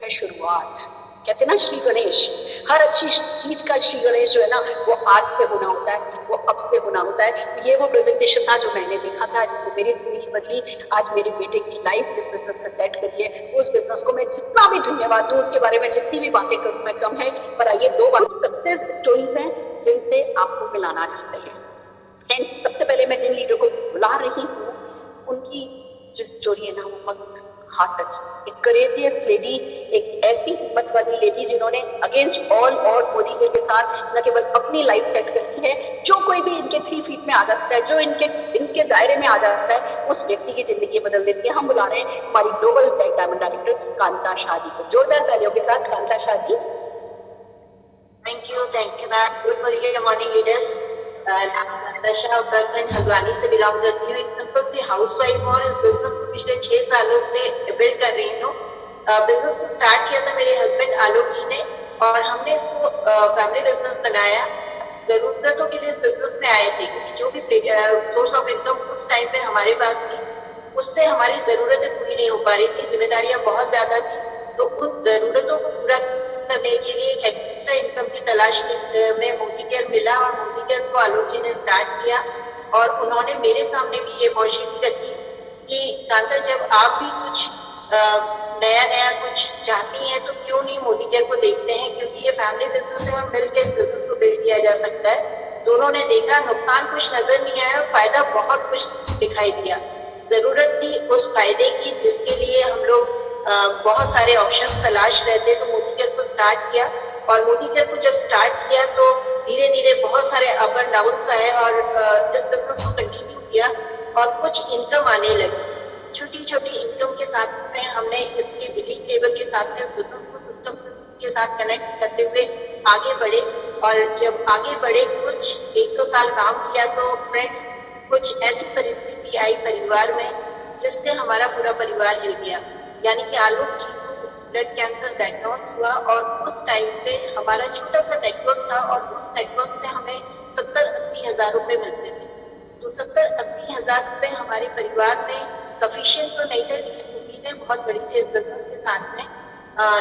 है शुरुआत। कहते ना श्री गणेश, हर अच्छी चीज का श्री गणेश जो है ना वो आज से होना होता है, वो अब से होना होता है। तो ये वो प्रेजेंटेशन था जो मैंने देखा था, जिसने मेरी जिंदगी बदली। आज मेरे बेटे की लाइफ जिस बिजनेस ने सेट करी है, उस बिजनेस को मैं जितना भी धन्यवाद दूं, उसके बारे में जितनी भी बातें करूं मैं कम है। पर आइए दो कुछ सक्सेस स्टोरीज हैं जिनसे आपको मिलाना चाहते हैं। एंड सबसे पहले मैं जिन लीडर को बुला रही हूँ उनकी जो स्टोरी है ना वो बहुत हार्ट टच। एक करेजियस लेडी, एक ऐसी हिम्मत वाली लेडी जिन्होंने अगेंस्ट ऑल और मोदी के साथ न केवल अपनी लाइफ सेट करी है, जो कोई भी इनके 3 फीट में आ जाता है, जो इनके दायरे में आ जाता है, उस व्यक्ति की जिंदगी बदल देती है। हम बुला रहे हैं हमारी global tech diamond director Kanta Shah ji को। जोरदार तालियों के साथ Kanta Shah ji. Thank you ma'am. Good morning leaders. नशा उत्तराखंड हल्द्वानी से बिलोंग करती हूँ। एक सिंपल सी हाउसवाइफ और इस बिजनेस को पिछले 6 सालों से बिल्ड कर रही हूँ। बिजनेस को स्टार्ट किया था मेरे हस्बैंड आलोक जी ने, और हमने इसको फैमिली बिजनेस बनाया। जरूरतों के लिए इस बिजनेस में आए थे, क्योंकि जो भी सोर्स ऑफ इनकम उस टाइम पे हमारे पास थी उससे हमारी जरूरतें पूरी नहीं हो पा रही थी, जिम्मेदारियां बहुत ज्यादा थी। तो उन जरूरतों को पूरा करने के लिए एक एक्स्ट्रा इनकम की तलाश में मोदी केयर मिला, और मोदी केयर को आलोक जी ने स्टार्ट किया। और उन्होंने मेरे सामने भी ये अपॉर्चुनिटी रखी कि कांता, जब आप भी कुछ नया कुछ चाहती हैं तो क्यों नहीं मोदी केयर को देखते हैं, क्योंकि ये फैमिली बिजनेस है और मिलकर इस बिजनेस को बिल्ड किया जा सकता है। दोनों ने देखा, नुकसान कुछ नजर नहीं आया और फायदा बहुत कुछ दिखाई दिया। जरूरत थी उस फायदे की जिसके लिए हम लोग बहुत सारे ऑप्शंस तलाश रहे थे, तो मोदी केयर को स्टार्ट किया। और मोदी केयर को जब स्टार्ट किया तो धीरे धीरे बहुत सारे अप एंड डाउन्स आए, और इस बिजनेस को कंटिन्यू किया और कुछ इनकम आने लगी। छोटी छोटी इनकम के साथ में हमने इसके बिलिंग टेबल के साथ में इस बिजनेस को सिस्टम के साथ कनेक्ट करते हुए आगे बढ़े। और जब आगे बढ़े, कुछ 1-2 साल काम किया, तो फ्रेंड्स कुछ ऐसी परिस्थिति आई परिवार में जिससे हमारा पूरा परिवार हिल गया। यानी कि आलोक जी को ब्लड कैंसर डायग्नोस हुआ, और उस टाइम पे हमारा छोटा सा नेटवर्क था, और उस नेटवर्क से हमें 70-80 हजार रुपए मिलते थे। तो 70-80 हजार रुपए हमारे परिवार में सफिशिएंट तो नहीं थे, लेकिन उम्मीदें बहुत बड़ी थी इस बिजनेस के साथ में।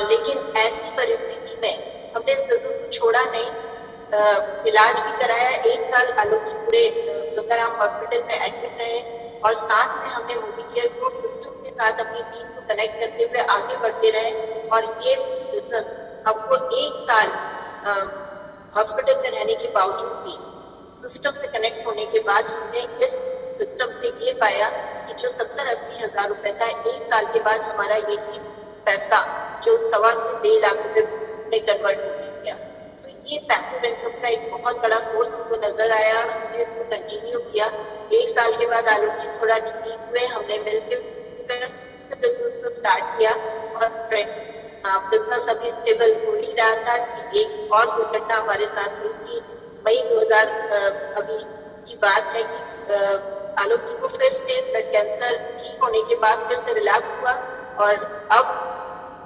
लेकिन ऐसी परिस्थिति में हमने इस बिजनेस को छोड़ा नहीं, इलाज भी कराया। 1 साल आलोक जी पूरे गंगाराम हॉस्पिटल में एडमिट रहे, और साथ में हमने मोदी केयर को सिस्टम के साथ अपनी टीम को कनेक्ट करते हुए आगे बढ़ते रहे। और ये बिजनेस हमको 1 साल हॉस्पिटल में रहने के बावजूद भी, सिस्टम से कनेक्ट होने के बाद, हमने इस सिस्टम से ये पाया कि जो 70-80 हजार रुपए था, 1 साल के बाद हमारा यही पैसा जो 1.25 से 1.5 लाख रुपए में कन्वर्ट हो गया। तो ये पैसिव इनकम का एक बहुत बड़ा सोर्स हमको नजर आया, और हमने इसको कंटिन्यू किया। 1 साल के बाद आलोक जी थोड़ा ठीक हुए, हमने मिलकर बिजनेस को स्टार्ट किया। और फ्रेंड्स, बिजनेस अभी स्टेबल हो ही रहा था कि एक और दुर्घटना हमारे साथ हुई कि मई 2000 अभी की बात है कि आलोक जी को फिर से ब्लड कैंसर ठीक होने के बाद फिर से रिलैप्स हुआ, और अब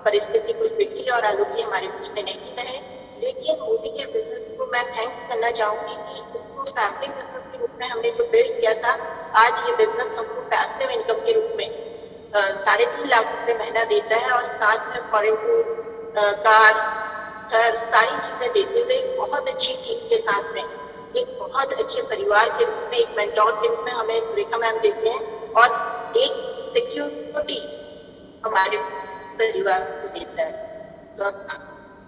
परिस्थिति कुछ बिगड़ी और आलोक जी हमारे बीच में नहीं रहे। लेकिन मोदी के बिजनेस को मैं थैंक्स करना चाहूंगी कि इसको फैमिली बिजनेस के रूप में हमने जो बिल्ड किया था, आज ये बिजनेस हमको पैसिव इनकम के रूप में 3.5 लाख रुपए महीना देता है, और साथ में फॉरेन टूर, कार, घर, सारी चीजें देते हुए एक बहुत अच्छी टीम के साथ में, एक बहुत अच्छे परिवार के रूप में, एक मेंटोर के रूप में हमें सुरेखा मैम देते हैं, और एक सिक्योरिटी हमारे परिवार को देता है। तो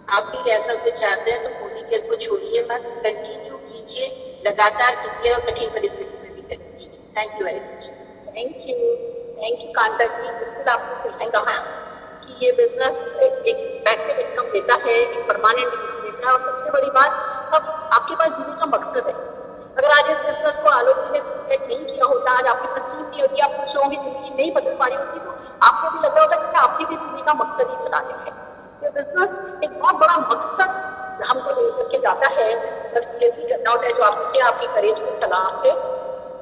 आप भी ऐसा कुछ चाहते हैं तो मोदी केयर को छोड़िए मत, कंटिन्यू कीजिए, लगातार कीजिए, और कठिन परिस्थिति में भी कीजिए। Thank you very much. Thank you Kanta ji. बिल्कुल आपने सही कहा कि ये बिजनेस एक पैसिव इनकम देता है, एक परमानेंट इनकम देता है, और सबसे बड़ी बात, अब आपके पास जीने का मकसद है। अगर आज इस बिजनेस को आलोक जी ने स्टार्ट नहीं किया होता, आज आपके पास टीम नहीं होती, आप कुछ लोगों की जिंदगी नहीं बदल पा रही होती, तो आपको भी लग रहा होता जैसे आपकी भी जीने का मकसद ही चला गया है। तो बिजनेस एक बहुत बड़ा मकसद हमको लेकर के जाता है, बस सीरियसली करना होता है जो आपने किया, आपकी करेज को सलाह है।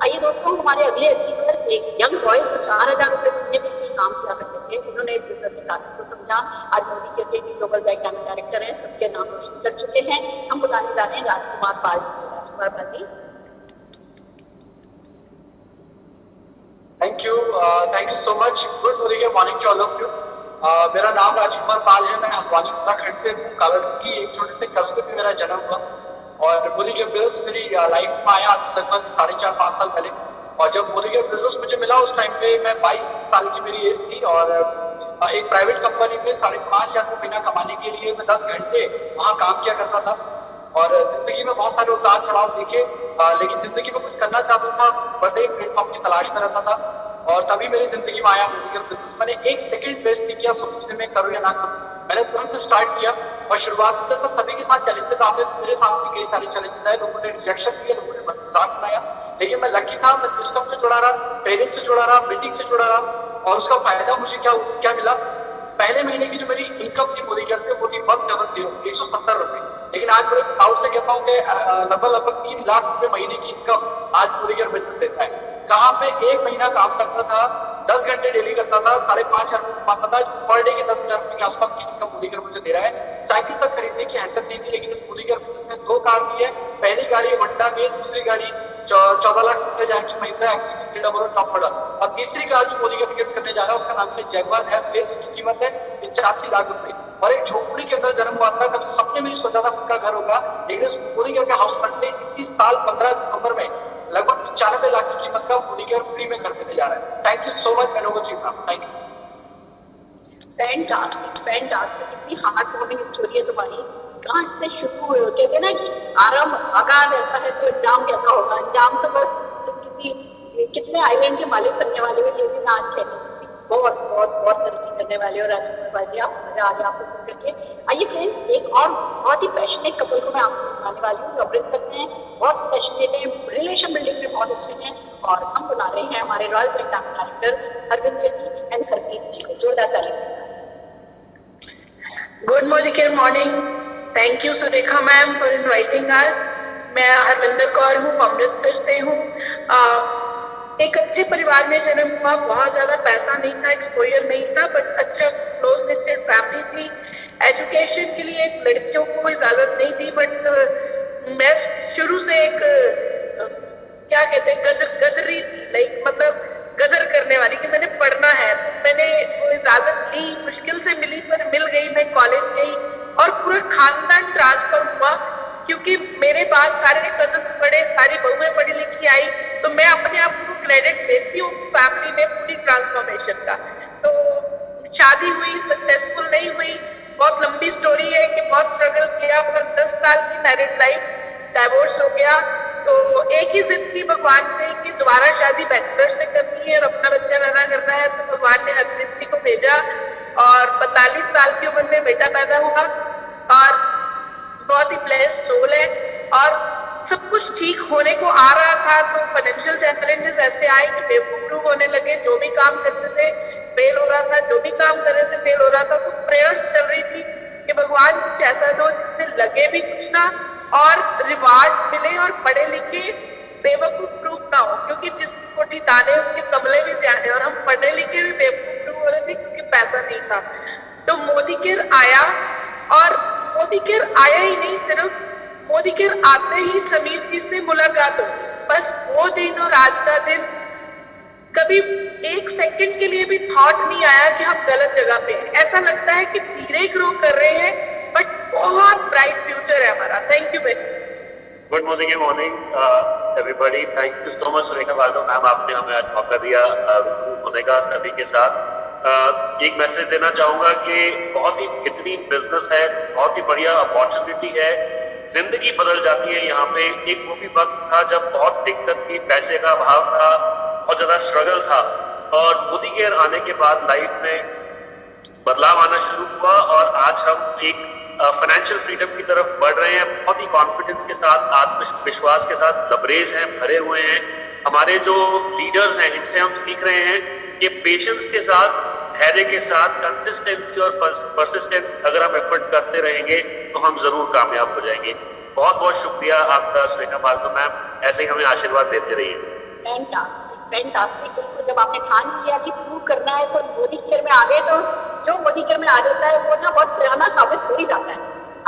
आइए दोस्तों, हमारे अगले अचीवर एक यंग बॉय जो 4,000 रुपए महीने में काम किया करते थे, उन्होंने इस बिजनेस की ताकत को समझा। आज मोदी केयर के ग्लोबल डायमंड डायरेक्टर हैं, सबके नाम रोशन कर चुके हैं। हम बताने जा रहे हैं राजकुमार पाल जी। राजकुमार Pal ji, Thank you so much. Good morning to all of you. मेरा नाम राजकुमार पाल है। मैं हल्द्वानी उत्तराखंड से हूँ। कालाडूंगी एक छोटे से कस्बे में मेरा जन्म हुआ और मोदी के बिजनेस मेरी लाइफ में आया आज से लगभग 4.5-5 साल पहले। और जब मोदी के बिजनेस मुझे मिला उस टाइम पे मैं 22 साल की मेरी एज थी और एक प्राइवेट कंपनी में 5,500 महीना कमाने के लिए मैं 10 घंटे वहाँ काम किया करता था। और जिंदगी में बहुत सारे उतार चढ़ाव देखे, लेकिन जिंदगी में कुछ करना चाहता था, बड़े प्लेटफॉर्म की तलाश में रहता था। और तभी मेरी जिंदगी में आया मोदी का बिजनेस। मैंने एक सेकंड वेस्ट नहीं किया सोचने में करूँ या ना करूँ, मैंने तुरंत स्टार्ट किया। और शुरुआत में जैसा सभी के साथ चैलेंजेस आते थे, मेरे साथ भी कई सारे चैलेंजेस आए। लोगों ने रिजेक्शन दिए, लोगों ने मजाक बनाया, लेकिन मैं लकी था। मैं सिस्टम से जुड़ा रहा, पेरेंट्स से जुड़ा रहा, मीटिंग से जुड़ा रहा। और उसका फायदा मुझे क्या मिला, पहले महीने की जो मेरी इनकम थी मोदी केयर से वो थी 170 रुपए। लेकिन आज बड़े प्राउड से कहता हूँ कि लगभग 3 लाख रुपए महीने की इनकम आज मोदी केयर बिजनेस देता है। कहाँ मैं 1 महीना काम करता था, 10 घंटे डेली करता था, 5,500 रुपए कमाता था। पर डे के 10,000 रुपए के आसपास की इनकम मोदी केयर मुझे दे रहा है। साइकिल तक खरीदने की हैसियत नहीं थी, लेकिन मोदी केयर बिजनेस ने 2 कार दी है। पहली गाड़ी होंडा में, दूसरी गाड़ी 14,70,000 की महिंद्रा एक्सयूवी 300 टॉप मॉडल, और तीसरी कार जो मोदी केयर गिफ्ट करने जा रहा है उसका नाम है जगुआर है बेस। उसकी कीमत है 85 लाख रुपए। और एक झोपड़ी के अंदर जन्म हुआ था, कभी सपने में नहीं सोचा था खुद का घर होगा, लेकिन इस मोदी केयर के हाउस फंड से इसी साल 15 दिसंबर में लगभग 95 लाख की कीमत का मोदी केयर फ्री में कर देने जा रहा है। थैंक यू सो मच अनुभव जी, थैंक यू। फैंटास्टिक, इतनी हार्ट वार्मिंग स्टोरी है तुम्हारी। कहाँ से शुरू हुए हो? कहते ना कि आराम आगाज ऐसा है तो अंजाम कैसा होगा। अंजाम तो बस तुम किसी कितने आइलैंड के मालिक बनने वाले हो ये भी मैं आज कह नहीं सकती। बहुत बहुत बहुत तरक्की करने वाले हो राजकुमार बाजी आप। मजा आ गया आपको सुन करके। आइए फ्रेंड्स, एक और बहुत ही पैशनेट कपल को मैं आपसे बुलाने वाली हूँ जो अमृतसर से हैं। बहुत पैशनेट है, रिलेशन बिल्डिंग में बहुत अच्छे हैं। और हम बुला रहे हैं हमारे royal phantom director Harvinder ji and Harpreet ji को। जोरदार ताली के साथ। Good morning, thank you Surekha ma'am for inviting us. मैं हरविंदर कौर हूँ, अमृतसर से हूँ। एक अच्छे परिवार में जन्म हुआ। बहुत ज्यादा पैसा नहीं था, एक्सपोजर नहीं था, बट अच्छा क्लोज निटेड फैमिली थी। एजुकेशन के लिए लड़कियों को इजाजत नहीं थी, बट मैं शुरू से एक क्या कहते हैं गदरी थी, लाइक मतलब गदर करने वाली कि मैंने पढ़ना है। तो मैंने वो इजाजत ली, मुश्किल से मिली पर मिल गई। मैं कॉलेज गई और पूरा खानदान ट्रांसफर हुआ, क्योंकि मेरे बाद सारे कजन्स पढ़े, सारी बहुएं पढ़ी लिखी आई। तो मैं अपने आप को क्रेडिट देती हूँ फैमिली में पूरी ट्रांसफॉर्मेशन का। तो शादी हुई, सक्सेसफुल नहीं हुई, बहुत लंबी स्टोरी है कि बहुत स्ट्रगल किया। पर 10 साल की मैरिड लाइफ, डाइवोर्स हो गया। तो एक ही जिद थी भगवान से कि दोबारा शादी बैचलर से करनी है और अपना बच्चा पैदा करना है। तो भगवान ने हरप्रीत जी को भेजा और 45 साल की उम्र में बेटा पैदा हुआ और बहुत ही ब्लेस्ड सोल है। और सब कुछ ठीक होने को आ रहा था तो फाइनेंशियल चैलेंजेस ऐसे आए कि बेवकूफ होने लगे। जो भी काम करते थे फेल हो रहा था, जो भी काम कर रहे थे फेल हो रहा था। तो प्रेयर्स चल रही थी कि भगवान कुछ ऐसा दो जिसमें लगे भी कुछ ना और रिवार्ड्स मिले और पढ़े लिखे बेवकूफ प्रूफ ना हो, क्योंकि जिसकी कोठी दाने उसके कमले भी ज्यादा। और हम पढ़े लिखे भी बेवकूफ प्रूफ हो रहे थे क्योंकि पैसा नहीं था। तो मोदी केयर आया और मोदी केयर आया ही नहीं, सिर्फ मोदी केयर आते ही समीर जी से मुलाकात हो। बस वो दिन और आज का दिन कभी एक सेकंड के लिए भी थॉट नहीं आया कि हम गलत जगह पे हैं। ऐसा लगता है कि धीरे ग्रो कर रहे हैं, बट बहुत ब्राइट फ्यूचर है हमारा। Thank you very much. Good morning everybody. Thank you so much Surekha बागो मैम, आपने हमें आज मौका दिया होने का सभी के साथ। एक मैसेज देना चाहूंगा कि बहुत ही बेहतरीन बिजनेस है, बहुत ही बढ़िया अपॉर्चुनिटी है, जिंदगी बदल जाती है यहाँ पे। एक वो भी वक्त था जब बहुत दिक्कत थी, पैसे का अभाव था, बहुत ज्यादा स्ट्रगल था, और मोदी केयर आने के बाद लाइफ में बदलाव आना शुरू हुआ और आज हम एक फाइनेंशियल फ्रीडम की तरफ बढ़ रहे हैं। बहुत ही कॉन्फिडेंस के साथ, आत्मविश्वास के साथ लबरेज हैं, भरे हुए हैं। हमारे जो लीडर्स हैं इनसे हम सीख रहे हैं कि पेशेंस के साथ, धैर्य के साथ, कंसिस्टेंसी और परसिस्टेंट अगर हम एफर्ट करते रहेंगे तो हम जरूर कामयाब हो जाएंगे। बहुत बहुत शुक्रिया आपका सुरेखा बागो मैम, ऐसे ही हमें आशीर्वाद देते रहिए। फैंटास्टिक। बिल्कुल, जब आपने ठान लिया कि प्रूव करना है तो मोदी केयर में आ गए। तो जो मोदी केयर में आ जाता है वो ना बहुत सराहना साबित हो ही जाता है।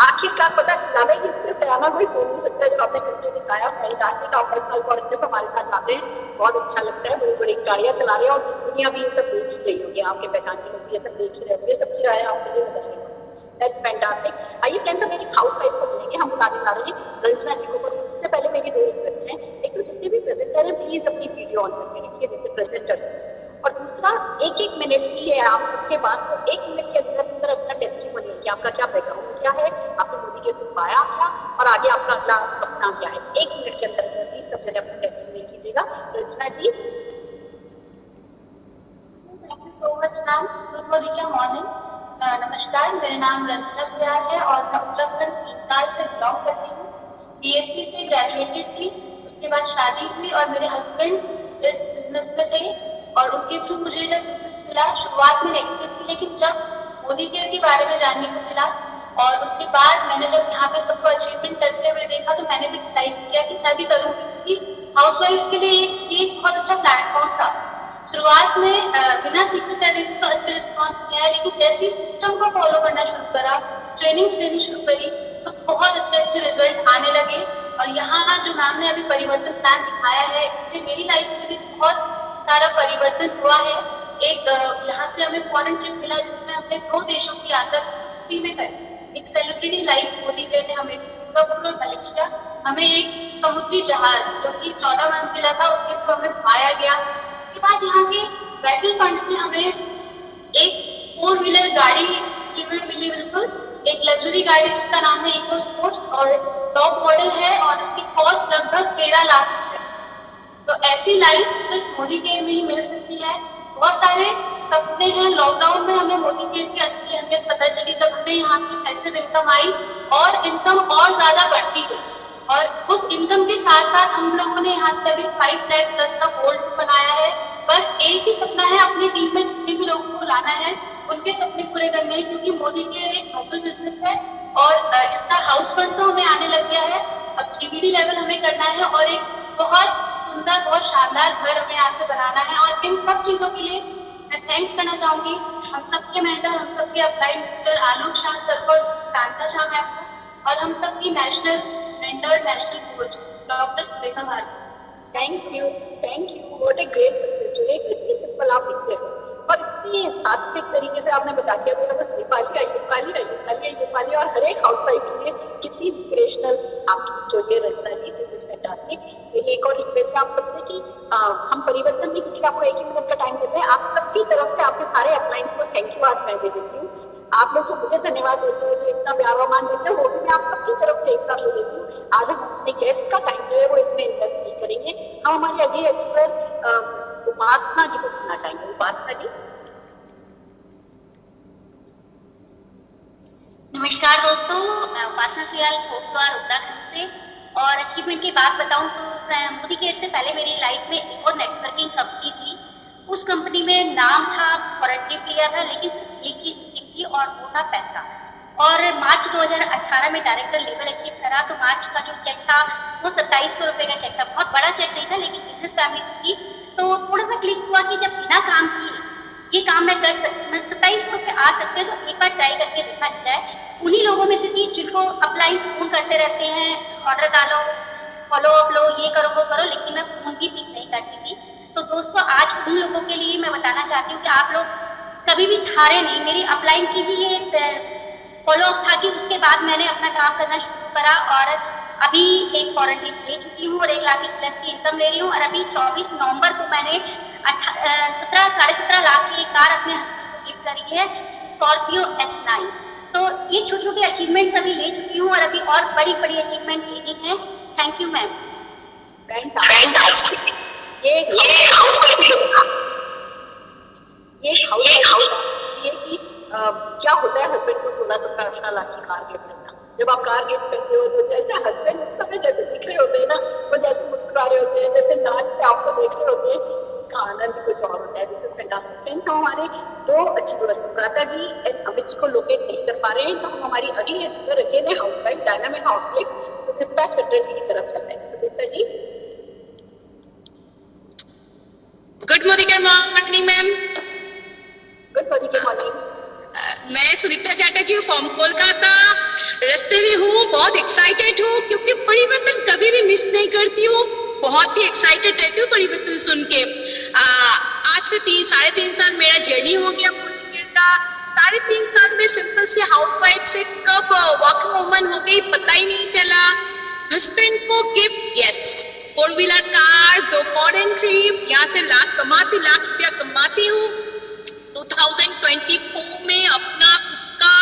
आखिरकार पता चला भाई इससे फयाना कोई बोल नहीं सकता जो आपने करके दिखाया। फैंटास्टिक, आप हर साल फॉरेन ट्रिप हमारे साथ जाते हैं, बहुत अच्छा लगता है, बड़ी बड़ी गाड़ियां चला रहे हैं और दुनिया भी ये सब देख ही रही होगी, आपके पहचान के लोग भी ये सब देख ही रहे होंगे, सबकी राय आपके लिए बदल रही होगी। That's fantastic. आइए फ्रेंड्स, हम एक हाउस वाइफ को मिलेंगे, हम बताने जा रहे हैं रंजना जी को, पर उससे पहले मेरी दो रिक्वेस्ट हैं। एक तो जितने भी प्रेजेंटर हैं प्लीज अपनी वीडियो ऑन करके रखिए, जितने प्रेजेंटर्स हैं, और दूसरा एक एक मिनट ही है आप सबके पास, तो एक मिनट के अंदर अंदर अपना टेस्टिमोनियल कि आपका क्या बैकग्राउंड क्या है, आपने मोदी के सिर्फ पाया क्या और आगे आपका अगला सपना क्या है, एक मिनट के अंदर अंदर प्लीज सब जगह अपना टेस्टिमोनियल कीजिएगा। Ranjana ji. Thank you so much ma'am. Good morning या मॉर्निंग। नमस्कार, मेरा नाम रंजना सुयाल है और मैं उत्तराखंड भीमताल से बिलोंग करती हूँ। बीएससी से ग्रेजुएटेड थी, उसके बाद शादी हुई और मेरे हस्बैंड इस बिजनेस में थे और उनके थ्रू मुझे जब बिजनेस मिला, शुरुआत में नेगेटिव थी, लेकिन जब मोदी केयर के बारे में जानने को मिला और उसके बाद मैंने जब यहाँ पे सबको अचीवमेंट करते हुए देखा तो मैंने भी डिसाइड किया कि मैं भी करूँगी, क्योंकि हाउसवाइफ्स के लिए ये एक बहुत अच्छा प्लेटफॉर्म था। शुरुआत में बिना सीखे कर रही थी तो अच्छे रिस्पॉन्स नहीं आया, लेकिन जैसे ही सिस्टम को फॉलो करना शुरू करा, ट्रेनिंग्स लेनी शुरू करी, तो बहुत अच्छे रिजल्ट आने लगे। और यहाँ जो मैम ने अभी परिवर्तन प्लान दिखाया है, इससे मेरी लाइफ में भी बहुत सारा परिवर्तन हुआ है। एक यहाँ से हमें फॉरेन ट्रिप मिला जिसमें हमने 2 देशों की यात्रा फ्री में करी। एक सेलिब्रिटी लाइफ मोदी केयर ने हमें दी, सिंगापुर और मलेशिया। हमें एक समुद्री जहाज जो कि 14 मंजिला था, उसके थ्रू हमें घुमाया गया। उसके बाद यहाँ के वेटल फंड्स ने हमें एक 4 व्हीलर गाड़ी में मिली, बिल्कुल एक लग्जरी गाड़ी जिसका नाम है इको स्पोर्ट्स और टॉप मॉडल है और इसकी कॉस्ट लगभग 13 लाख है। तो ऐसी लाइफ सिर्फ मोदी केयर में ही मिल सकती है। बहुत सारे सपने हैं। लॉकडाउन में हमें मोदी केयर की असली अहमियत पता चली जब हमें यहाँ की पैसिव इनकम आई और इनकम और ज्यादा बढ़ती गई। और उस इनकम के साथ साथ हम लोगों ने यहाँ से अभी 5 लाख प्लस का गोल्ड बनाया है। बस एक ही सपना है, अपनी टीम में जितने भी लोगों को लाना है उनके सपने पूरे करने हैं, क्योंकि मोदी केयर एक ग्लोबल बिजनेस है और इसका हाउस फंड तो हमें आने लग गया है। अब जीबीडी लेवल हमें करना है और एक बहुत सुंदर, बहुत शानदार घर हमें यहाँ से बनाना है। और इन सब चीजों के लिए मैं थैंक्स करना चाहूंगी हम सबके मेंटर, हम सबके upline mister Alok Shah sir को, कांता शाह मैम को, और हम सबकी national mentor, national coach doctor Surekha Bharati. Thank you, what a great success story. कितनी सिंपल आप लिखते हो और इतनी सात्विक तरीके से आपने बता दिया, तो बस ये पाली और हर एक हाउस वाइफ के लिए कितनी इंस्पिरेशनल आपकी स्टोरी है Rachna ji. This is fantastic. एक और रिक्वेस्ट है आप सबसे कि हम परिवर्तन भी, क्योंकि आपको 1 ही मिनट का टाइम देते हैं, आप सबकी तरफ से आपके सारे अपलाइंस को थैंक यू आज मैं दे देती हूँ। आप लोग जो मुझे धन्यवाद देते हो, जो इतना प्यार और मान देते हो, वो भी मैं आप सबकी तरफ से एक साथ ले देती हूँ। आज हम अपने गेस्ट का टाइम जो है वो इसमें इन्वेस्ट नहीं करेंगे। हम हमारे अगले अचीवर उपासना जी को सुनना चाहेंगे। उपासना जी। नमस्कार दोस्तों, मैं उपासना सुयाल कोटद्वार उत्तराखंड से। और अचीवमेंट की बात बताऊं तो मोदी केयर से पहले मेरी लाइफ में एक और नेटवर्किंग कंपनी थी। उस कंपनी में नाम था, फॉरेन ट्रिप लिया था, लेकिन एक चीज सीखी और वो था पैसा। और मार्च 2018 में डायरेक्टर लेवल अचीव करा तो मार्च का जो चेक था वो 2700 रुपए का चेक था। बहुत बड़ा चेक नहीं था, लेकिन बिजनेस फैमिली से थी तो थोड़ा सा क्लिक हुआ कि जब बिना काम किए ये काम मैं कर सकती, मैं 2700 रुपये आ सकते हैं, तो एक बार ट्राई करके देखा जाए। उन्हीं लोगों में से थी जिनको अपलाइंस फोन करते रहते हैं, ऑर्डर डालो, फॉलो अप लो, ये करो वो करो, लेकिन मैं फोन भी पिक नहीं करती थी। तो दोस्तों आज उन लोगों के लिए मैं बताना चाहती हूँ कि आप लोग कभी भी हारे नहीं। मेरी अपलाइन की भी ये फॉलो अप था कि उसके बाद मैंने अपना काम करना शुरू करा और अभी एक फॉरेन ट्रिप ले चुकी हूँ और 1 लाख प्लस की इनकम ले रही हूँ। और अभी 24 नवंबर को मैंने 17.5 लाख की एक कार अपने हस्बैंड को गिफ्ट करी है, स्कॉर्पियो S9। तो ये छोटी छोटी अचीवमेंट्स अभी ले चुकी हूँ और अभी और बड़ी बड़ी अचीवमेंट लीजिए हैं। Thank you ma'am. फैंटास्टिक। ये कि क्या होता है हस्बैंड को 16-17 लाख की कार गिफ्ट करना। जब आप कार गिफ्ट करते हो तो जैसे हस्बैंड उस समय जैसे दिख रहे होते हैं ना, वो जैसे मुस्कुरा रहे होते हैं, जैसे नाच से आपको देख रहे होते हैं, इसका आनंद भी कुछ और होता है। This is fantastic. फ्रेंड्स, हम हमारे 2 अचीवर सुब्रता जी एंड अमित को लोकेट नहीं कर पा रहे हैं, तो हम हमारी अगली अचीवर अकेले housewife, dynamic housewife Sudipta Chatterjee की तरफ चलते हैं। Sudipta ji. Good morning ma'am. Good morning. मैं सुदीप्ता चटर्जी फ्रॉम कोलकाता रास्ते में हूँ, बहुत एक्साइटेड हूँ क्योंकि परिवर्तन कभी भी मिस नहीं करती हूँ, बहुत ही एक्साइटेड रहती हूँ परिवर्तन सुन के। आज से 3-3.5 साल मेरा जर्नी हो गया मोदी का। 3.5 साल में सिंपल से हाउसवाइफ से कब वर्किंग वुमन हो गई पता ही नहीं चला। हस्बैंड को gift, yes, 4 wheeler car, 2 foreign trip, यहाँ से लाख रुपया कमाती हूँ। 2024 में अपना खुद का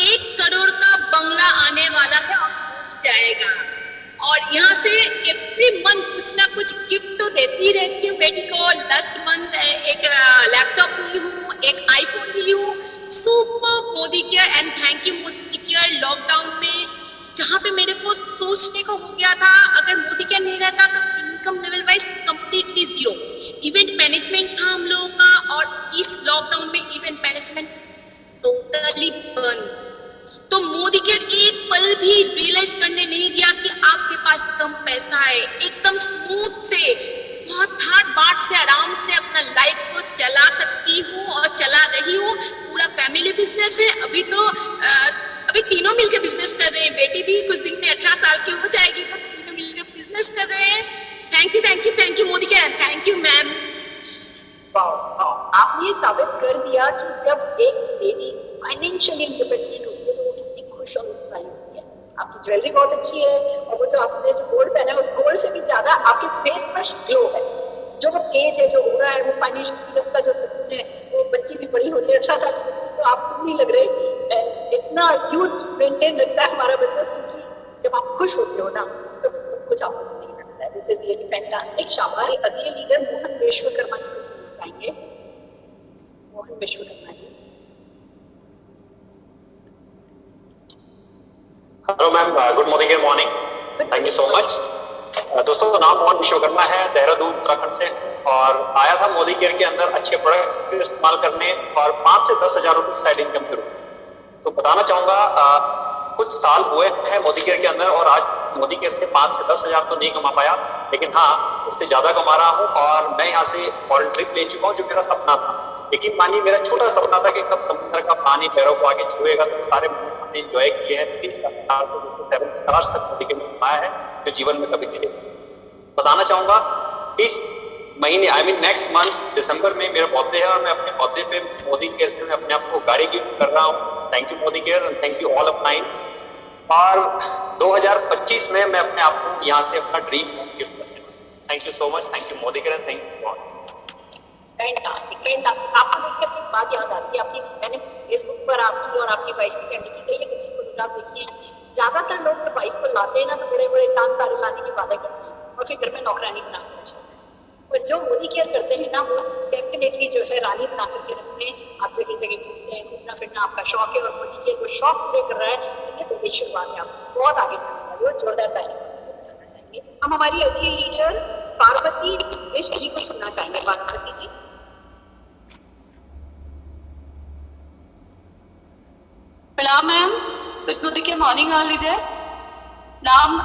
1 करोड़ का बंगला आने वाला है और हो जाएगा। और यहाँ से एवरी मंथ कुछ ना कुछ गिफ्ट तो देती रहती हूँ बेटी को। लास्ट मंथ एक लैपटॉप ली हूँ, एक आईफोन ली हूँ। Super Modi care and thank you Modi care. Lockdown में जहाँ पे मेरे को सोचने को हो गया था अगर मोदी केयर नहीं रहता तो income level wise completely zero. Event management था हम लोगों का और इस लॉकडाउन में इवेंट मैनेजमेंट टोटली बंद। तो मोदी केयर एक पल भी रियलाइज करने नहीं दिया कि आपके पास कम पैसा है। एकदम स्मूथ से, बहुत ठाट बाट से, आराम से अपना लाइफ को चला सकती हूँ और चला रही हूँ। पूरा फैमिली बिजनेस है। अभी तीनों मिलकर बिजनेस कर रहे हैं। बेटी भी कुछ दिन में 18 साल की हो जाएगी तो तीनों मिलकर बिजनेस कर रहे हैं। Thank you Modi care, thank you ma'am. आपने ये साबित कर दिया कि जब एक लेडी फाइनेंशियली इंडिपेंडेंट होती है तो वो कितनी खुश और उत्साही होती है। आपकी ज्वेलरी बहुत अच्छी है और वो जो आपने जो गोल्ड पहना है उस गोल्ड से भी ज्यादा आपके फेस पर ग्लो है। जो वो तेज है, जो हो रहा है, वो फाइनेंशियल फ्रीडम का जो सुकून है। वो बच्ची भी बड़ी होती है, 18 साल की बच्ची, तो आपको नहीं लग रहे इतना ह्यूज मेंटेन रखता है हमारा बिजनेस, क्योंकि जब आप खुश होते हो ना तब सब कुछ आपको नहीं लगता है। This is really fantastic. शाबाश। अगले लीडर मोहन विश्वकर्मा जी को सुनना चाहेंगे। Mohan Vishwakarma ji. Hello ma'am, good morning and morning, thank you so much. दोस्तों, नाम मोहन विश्वकर्मा है, देहरादून उत्तराखंड से, और आया था मोदी केयर के अंदर अच्छे प्रोडक्ट इस्तेमाल करने और 5 से 10 हजार रुपए साइड इनकम करूँ। तो बताना चाहूंगा कुछ साल हुए हैं मोदी केयर के अंदर और आज मोदी केयर से 5 से 10 हजार तो नहीं कमा पाया, लेकिन हाँ उससे ज्यादा कमा रहा हूँ। और मैं यहाँ से फॉरेन ट्रिप ले चुका हूँ जो मेरा सपना था। लेकिन मानिए मेरा छोटा सपना था कि कब समुद्र का पानी पैरों को आगे छुएगा, तो सारे मोमेंट्स हमने एंजॉय किए हैं। 30 से 7 स्टार्स तक मोदी केयर में कमाया है जो जीवन में कभी मिले। बताना चाहूंगा इस महीने नेक्स्ट मंथ दिसंबर में मेरा बर्थडे है और मैं अपने बर्थडे पे मोदी केयर से मैं अपने आप को गाड़ी गिफ्ट कर रहा हूँ। Thank you Modi care and thank you all of nines. और 2025 में मैं अपने आप को यहाँ से अपना ड्रीम गिफ्ट करने वाला हूँ। Thank you so much, thank you Modi care, thank you God. Fantastic, fantastic. आपको देख के अपनी बात याद आती है। आपकी मैंने फेसबुक पर आपकी और आपकी वाइफ की फैमिली की कई अच्छी फोटोग्राफ देखी हैं। ज्यादातर लोग जब वाइफ को लाते हैं ना तो बड़े बड़े चांद तारे लाने की बातें करते हैं और फिर घर में नौकरानी बना कर रखते हैं। और जो मोदी केयर करते हैं ना वो डेफिनेटली जो है रानी बना करके रखते हैं। आप जगह जगह घूमते हैं, घूमना फिरना आपका शौक है और मोदी केयर वो शौक पूरे कर रहा है। तो ये तो बड़ी शुरुआत है, आप बहुत आगे जाने वाले हो। जोरदार तारीफ करना चाहेंगे। हम हमारी अगली लीडर पार्वती मिश्र जी को सुनना चाहेंगे। पार्वती जी। प्रणाम मैम, गुड मोदी के मॉर्निंग ऑल लीडर। नाम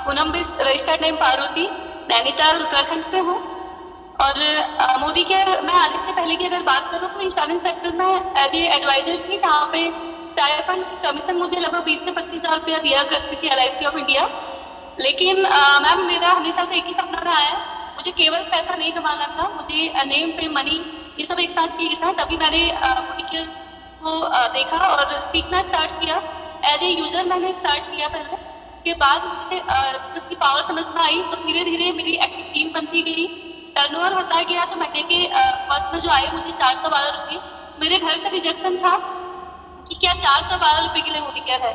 पूनम बिस्ट, रजिस्टर्ड नेम पार्वती, नैनीताल उत्तराखंड से हूँ। और मोदी के मैं आने से पहले की अगर बात करूँ तो इंश्योरेंस सेक्टर में एज ए एडवाइजर थी, जहाँ पे टायर फंड कमीशन मुझे लगभग 20 से 25 हजार रुपया दिया करती थी LIC ऑफ इंडिया। लेकिन मैम मेरा हमेशा से एक ही सपना रहा है, मुझे केवल पैसा नहीं कमाना था, मुझे नेम पे मनी ये सब एक साथ चाहिए था। तभी मैंने मोदी केयर को देखा और सीखना स्टार्ट किया। एज ए यूजर मैंने स्टार्ट किया पहले, के बाद मुझे बिजनेस की पावर समझ में आई। तो धीरे धीरे मेरी एक्टिव टीम बनती गई, टर्नओवर होता गया। तो महीने के फर्स्ट में जो आए मुझे 412 रुपये। मेरे घर से रिजेक्शन था कि क्या 412 रुपये के लिए मोदी केयर है,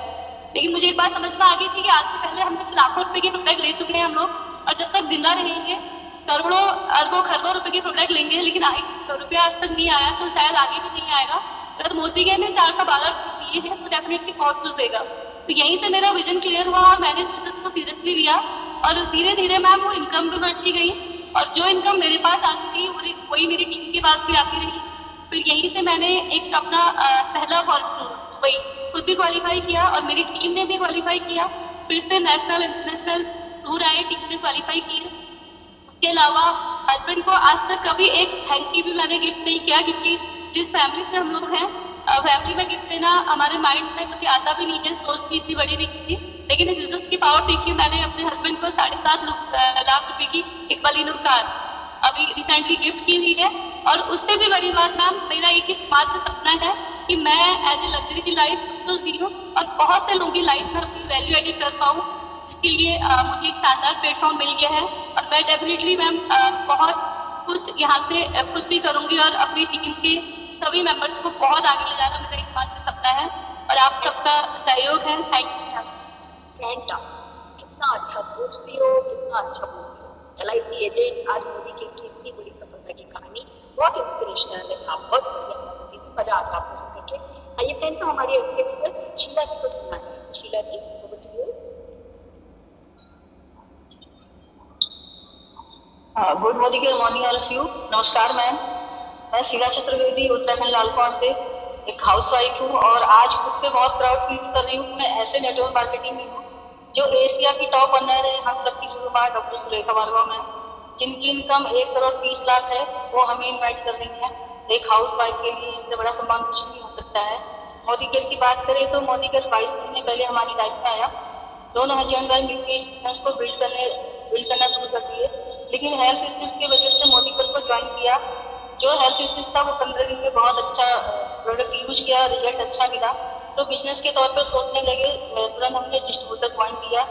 लेकिन मुझे एक बात समझ में आ गई थी कि आज से पहले हमने लाखों रुपए के प्रोडक्ट ले चुके हैं हम लोग, और जब तक जिंदा रहेंगे करोड़ों अरबों खरबों रुपए के प्रोडक्ट लेंगे, लेकिन रुपया आज तक नहीं आया तो शायद आगे भी नहीं आएगा। अगर मोदी केयर ने 412 रुपये दिए हैं तो डेफिनेटली बहुत कुछ देगा। तो यहीं से मेरा विजन क्लियर हुआ और मैंने इस बिजनेस को सीरियसली लिया। और धीरे धीरे मैम वो इनकम भी बढ़ती गई, और जो इनकम मेरे पास आती रही वही मेरी टीम के पास भी आती रही। फिर यहीं से मैंने एक अपना पहला वही खुद भी क्वालिफाई किया और मेरी टीम ने भी क्वालिफाई किया। फिर से नेशनल इंटरनेशनल टूर आए, टीम ने क्वालिफाई किए। उसके अलावा हस्बैंड को आज तक कभी एक थैंक यू भी मैंने गिफ्ट नहीं किया, क्योंकि जिस फैमिली से हम लोग हैं फैमिली में गिफ्ट देना हमारे माइंड में कभी आता भी नहीं है, सोच भी इतनी बड़ी नहीं थी, लेकिन बिजनेस की पावर देखिए, मैंने अपने हस्बैंड को 7.5 लाख रुपए की एक बलिनो कार अभी रिसेंटली गिफ्ट की हुई है। और उससे भी बड़ी बात मैम, मेरा एक ही मात्र सपना है कि मैं एज ए लग्जरी लाइफ तो जीऊं और बहुत से लोगों की लाइफ में अपनी वैल्यू एडिट कर पाऊं। इसके लिए मुझे एक शानदार प्लेटफॉर्म मिल गया है और मैं डेफिनेटली मैम बहुत कुछ यहाँ से खुद भी करूंगी और अपनी टीम के सभी मेंबर्स को बहुत आगे ले जाना मेरा एकमात्र सपना है और आप सबका सहयोग है। Thank you. फैंटास्टिक, कितना अच्छा सोचती हो, कितना अच्छा बोलती हो। LIC एजेंट आज मोदी की इतनी बड़ी सफलता की कहानी बहुत इंस्पिरेशनल है, आप बहुत बढ़िया, मजा आता है आपको सुन के। आइए फ्रेंड्स, हम हमारी अगली एक्सपर्ट शीला जी को सुनना चाहेंगे। शीला जी, over to you. Good morning all of you. नमस्कार मैम, मैं शीला चतुर्वेदी उत्तराखंड लालकुआं से एक हाउसवाइफ हूँ और आज खुद पे बहुत प्राउड फील कर रही हूँ। मैं ऐसे नेटवर्क मार्केटिंग में हूँ जो एशिया की टॉप ऑनर है हम सबकी शुरुआत डॉक्टर सुरेखा भार्गव मैम, जिनकी इनकम 1,30,00,000 है, वो हमें इन्वाइट कर रही है। एक हाउसवाइफ के लिए इससे बड़ा सम्मान कुछ नहीं हो सकता है। मोदी केयर की बात करें तो मोदी केयर 22 महीने पहले हमारी लाइफ में आया। दोनों हस्बैंड वाइफ मिलकर इस बिजनेस को बिल्ड करना शुरू कर दिए, लेकिन हेल्थ इश्यूज की वजह से मोदी केयर को ज्वाइन किया। जो हेल्थ इश्यूज था वो 15 दिन में बहुत अच्छा प्रोडक्ट यूज किया, रिजल्ट अच्छा मिला, तो बिजनेस के तौर पर सोचने लगे। तुरंत हमने डिस्ट्रीब्यूटर ज्वाइन किया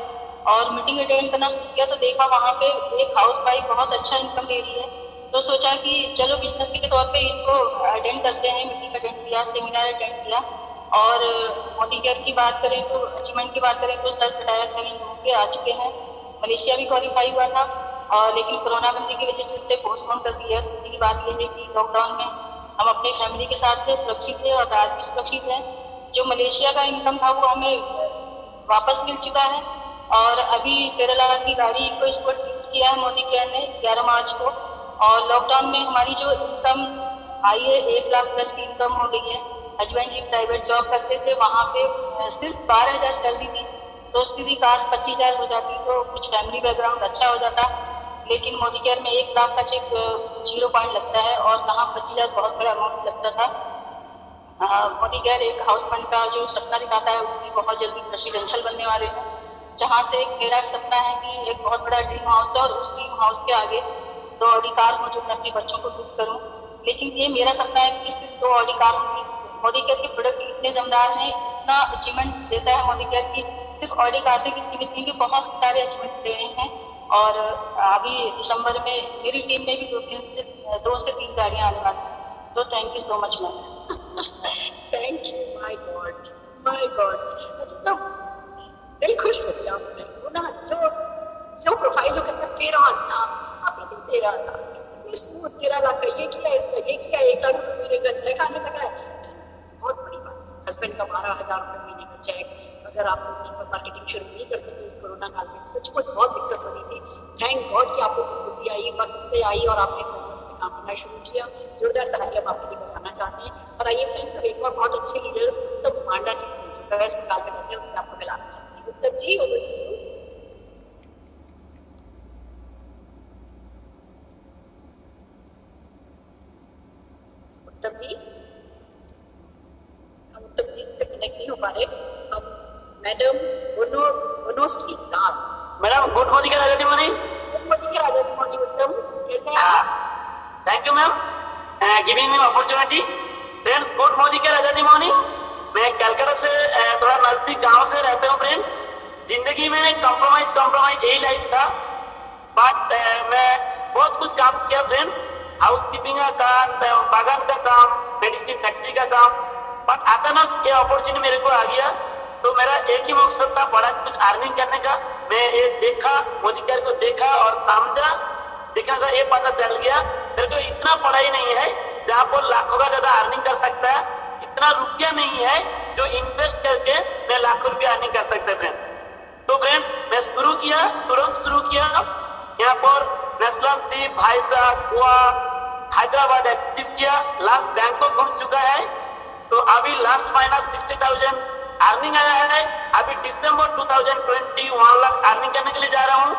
और मीटिंग अटेंड करना शुरू किया, तो देखा वहाँ पे एक हाउस वाइफ बहुत अच्छा इनकम ले रही है, तो सोचा कि चलो बिजनेस के तौर पे इसको अटेंड करते हैं। मीटिंग अटेंड किया, सेमिनार अटेंड किया और मोदी केयर की बात करें तो अचीवमेंट की बात करें तो सर रिटायर होके आ चुके हैं। मलेशिया भी क्वालिफाई हुआ था और लेकिन कोरोना बंदी की वजह से उसे पोस्टपोन कर दिया। दूसरी की बात यह है कि लॉकडाउन में हम अपनी फैमिली के साथ थे, सुरक्षित थे और आज भी सुरक्षित हैं। जो मलेशिया का इनकम था वो हमें वापस मिल चुका है और अभी 13 लाख की गाड़ी को इसको किया है मोदी केयर ने 11 मार्च को। और लॉकडाउन में हमारी जो इनकम आई है 1 लाख प्लस की इनकम हो गई है। हस्बैंड जी प्राइवेट जॉब करते थे, वहाँ पे सिर्फ 12,000 सैलरी थी। सोचती थी काश 25,000 हो जाती तो कुछ फैमिली बैकग्राउंड अच्छा हो जाता, लेकिन मोदी केयर में 1 लाख का चेक 0 पॉइंट लगता है और कहाँ 25,000 बहुत बड़ा अमाउंट लगता था। मोदी केयर एक हाउस फंड का जो सपना दिखाता है उसकी बहुत जल्दी प्रेसिडेंशियल बनने वाले हैं, जहाँ से मेरा सपना है कि एक बहुत बड़ा ड्रीम हाउस है और उस ड्रीम हाउस के आगे 2 ऑडी कार हो जो मैं अपने बच्चों को गिफ्ट करूँ। लेकिन ये मेरा सपना है कि सिर्फ 2 ऑडी कार होंगी। मोदी केयर के प्रोडक्ट इतने दमदार हैं, इतना अचीवमेंट देता है मोदी केयर की, सिर्फ ऑडी कार की सीमित नहीं कि बहुत सारे अचीवमेंट दे रहे हैं। और अभी दिसंबर में मेरी टीम में भी 2 से 3 गाड़ियाँ आने वाली हैं। तो thank you so much ma'am. Thank you. My God, मतलब दिल खुश हो गया आपने। वो ना जो प्रोफाइल जो कहते हैं 13 नाम, अभी भी 13 लाख स्मूथ 13 लाख का ये किया, इसका ये किया, 1 लाख रुपये महीने का चेक आने लगा है, बहुत बड़ी बात। हस्बैंड का 12,000 रुपये महीने का चेक, अगर आप लोग मार्केटिंग शुरू नहीं करते तो इस कोरोना काल में सचमुच बहुत दिक्कत हो रही थी। थैंक गॉड कि आपको बुद्धि आई, वक्त पे आई और आपने इस बिजनेस में काम करना शुरू किया। जोरदार तालियां हम आपके लिए बजाना चाहते हैं। और आइए फ्रेंड्स, अब एक और बहुत अच्छे लीडर उत्तम मांडा जी से जो वेस्ट बंगाल में रहते हैं उनसे आपको मिलाना चाहते हैं। उत्तम जी, over to you. उत्तम जी, हम उत्तम जी से कनेक्ट नहीं हो पा रहे। हम मैडम बनोश्री दास। मैडम गुड मॉर्निंग राजा मॉर्निंग। गुड मॉर्निंग राजा मॉर्निंग। उत्तम, कैसे हैं आप? Thank you ma'am giving me opportunity. Friends good morning Raja morning. मैं कलकत्ता से थोड़ा नजदीक गांव से रहता हूँ। फ्रेंड, जिंदगी में कंप्रोमाइज यही लाइफ था, बट मैं बहुत कुछ काम किया फ्रेंड, हाउस कीपिंग का काम, बागान का काम, मेडिसिन फैक्ट्री का काम। बट अचानक ये अपॉर्चुनिटी मेरे को आ गया, तो मेरा एक ही मकसद था बड़ा कुछ अर्निंग करने का। मैं ये देखा, मोदी केयर को देखा और समझा, देखा था, ये पता चल गया मेरे को इतना पढ़ाई नहीं है जहाँ पर लाखों का ज्यादा अर्निंग कर सकता है, इतना रुपया नहीं है जो इन्वेस्ट करके मैं लाखों रुपया अर्निंग कर सकता है फ्रेंड्स। तो फ्रेंड्स मैं तुरंत शुरू किया। यहाँ पर national trip, Vizag, Goa, Hyderabad achieve किया, लास्ट बैंकॉक घूम चुका है। तो अभी लास्ट महीना 60,000 अर्निंग आया है। अभी दिसंबर 2020 1 लाख अर्निंग करने के लिए जा रहा हूँ।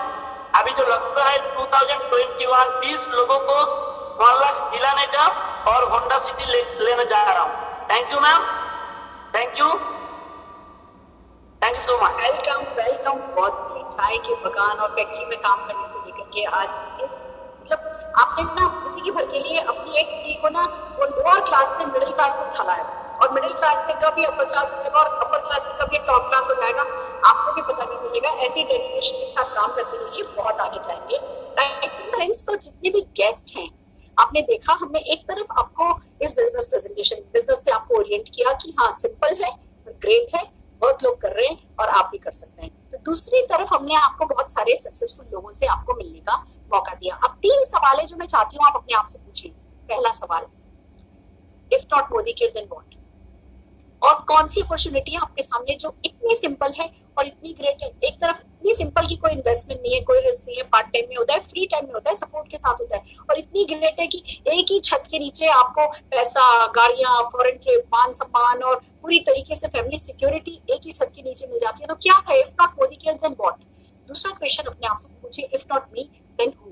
अभी जो लक्ष्य है 2021 20 लोगों को 1 लाख दिलाने का और होंडा सिटी लेने जा रहा हूँ। Thank you ma'am, thank you so much. Welcome. बहुत चाय के बगान और फैक्ट्री में काम करने से लेकर के आज इस मतलब आपने ना जिंदगी भर के लिए अपनी एक पीढ़ी को ना वो लोअर क्लास से मिडिल क्लास को उठाया है, और मिडिल क्लास से कभी अपर क्लास हो जाएगा और अपर क्लास से कभी टॉप क्लास हो जाएगा, आपको भी पता नहीं चलेगा। ऐसी डेडिकेशन के साथ काम करते रहिए, बहुत आगे जाएंगे। फ्रेंड्स, तो जितने भी गेस्ट हैं आपने देखा, हमने एक तरफ आपको इस बिजनेस से आपको ओरिएंट किया कि हाँ सिंपल है, ग्रेट है, बहुत लोग कर रहे हैं और आप भी कर सकते हैं। तो दूसरी तरफ हमने आपको बहुत सारे सक्सेसफुल लोगों से आपको मिलने का मौका दिया। अब 3 सवाल है जो मैं चाहती हूँ आप अपने आप से पूछिए। पहला सवाल, if not Modi care then what? और कौन सी अपॉर्चुनिटी है आपके सामने जो इतनी सिंपल है और इतनी ग्रेट है? एक तरफ इतनी सिंपल की कोई इन्वेस्टमेंट नहीं है, कोई रिस्क नहीं है, पार्ट टाइम में होता है, फ्री टाइम में होता है, सपोर्ट के साथ होता है, और इतनी ग्रेट है कि एक ही छत के नीचे आपको पैसा, गाड़ियां, फॉरेन ट्रिप, मान सम्मान और पूरी तरीके से फैमिली सिक्योरिटी एक ही छत के नीचे मिल जाती है। तो क्या है if not Modi care then what? दूसरा क्वेश्चन अपने आप से पूछिए, if not me then who?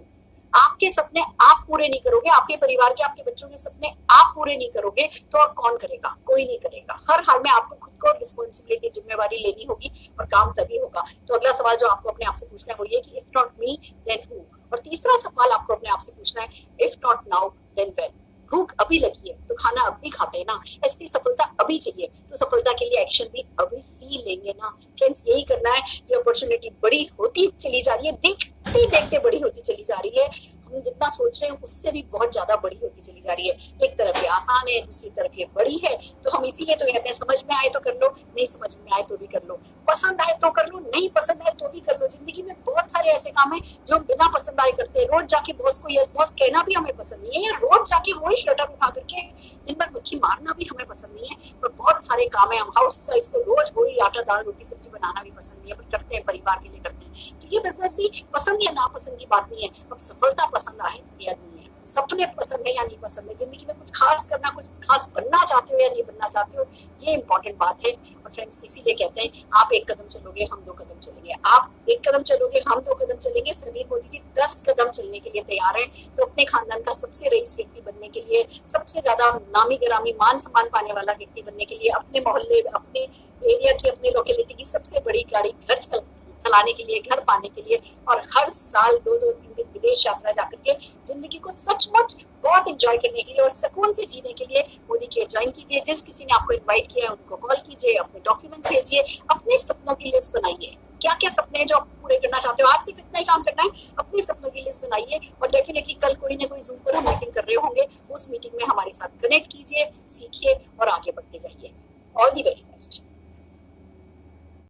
आपके सपने आप पूरे नहीं करोगे, आपके परिवार के, आपके बच्चों के सपने आप पूरे नहीं करोगे तो और कौन करेगा? कोई नहीं करेगा। हर हाल में आपको खुद को रिस्पॉन्सिबिलिटी, जिम्मेवारी लेनी होगी और काम तभी होगा। तो अगला सवाल जो आपको अपने आप से पूछना है वो ये कि if not me then who? और तीसरा सवाल आपको अपने आप से पूछना है, if not now then when? भूख अभी लगी है तो खाना अभी खाते हैं ना, ऐसी सफलता अभी चाहिए तो सफलता के लिए एक्शन भी अभी ही लेंगे ना। फ्रेंड्स, यही करना है। ये अपॉर्चुनिटी बड़ी होती चली जा रही है, देखते देखते बड़ी होती चली जा रही है। हम जितना सोच रहे हैं उससे भी बहुत ज्यादा बड़ी होती चली जा रही है। एक तरफ ये आसान है, दूसरी तरफ ये बड़ी है। तो हम इसीलिए तो कहते हैं समझ में आए तो कर लो, नहीं समझ में आए तो भी कर लो, पसंद आए तो कर लो, नहीं पसंद आए तो भी कर लो। जिंदगी में बहुत सारे ऐसे काम है जो हम बिना पसंद आए करते हैं। रोज जाके बॉस को यस बॉस कहना भी हमें पसंद नहीं है, रोज जाके वही शटर उठा करके दिन भर मक्खी मारना भी हमें पसंद नहीं है। पर बहुत सारे काम है, हम हाउस वाइफ को रोज वही आटा दाल रोटी सब्जी बनाना भी पसंद नहीं है, पर करते हैं, परिवार के लिए करते हैं। तो ये बिजनेस भी पसंद या नापसंद की बात नहीं है। अब सफलता पसंद आए या नहीं है, सपने पसंद है या नहीं पसंद है, जिंदगी में कुछ खास करना, कुछ खास बनना चाहते हो या नहीं बनना चाहते हो, ये इंपॉर्टेंट बात है। और फ्रेंड्स, इसीलिए कहते हैं आप एक कदम चलोगे हम 2 कदम चलेंगे, आप एक कदम चलोगे हम 2 कदम चलेंगे। समीर मोदी जी 10 कदम चलने के लिए तैयार है। तो अपने खानदान का सबसे रईस व्यक्ति बनने के लिए, सबसे ज्यादा नामी गिरामी मान सम्मान पाने वाला व्यक्ति बनने के लिए, अपने मोहल्ले, अपने एरिया की, अपने लोकेलिटी की सबसे बड़ी गाड़ी घर चलाने के लिए, घर पाने के लिए, और हर साल 2-3 दिन विदेश यात्रा जाकर के जिंदगी को सचमुच बहुत एंजॉय करने के लिए और सुकून से जीने के लिए मोदी केयर ज्वाइन कीजिए। जिस किसी ने आपको इनवाइट किया है उनको कॉल कीजिए, अपने डॉक्यूमेंट्स भेजिए, अपने सपनों की लिस्ट बनाइए। क्या क्या सपने हैं जो आप पूरे करना चाहते हो? आज सिर्फ इतना ही काम करना है, अपने सपनों की लिस्ट बनाइए। और डेफिनेटली कल कोई ना कोई जूम पर हम मीटिंग कर रहे होंगे, उस मीटिंग में हमारे साथ कनेक्ट कीजिए, सीखिए और आगे बढ़ते जाइए। All the way.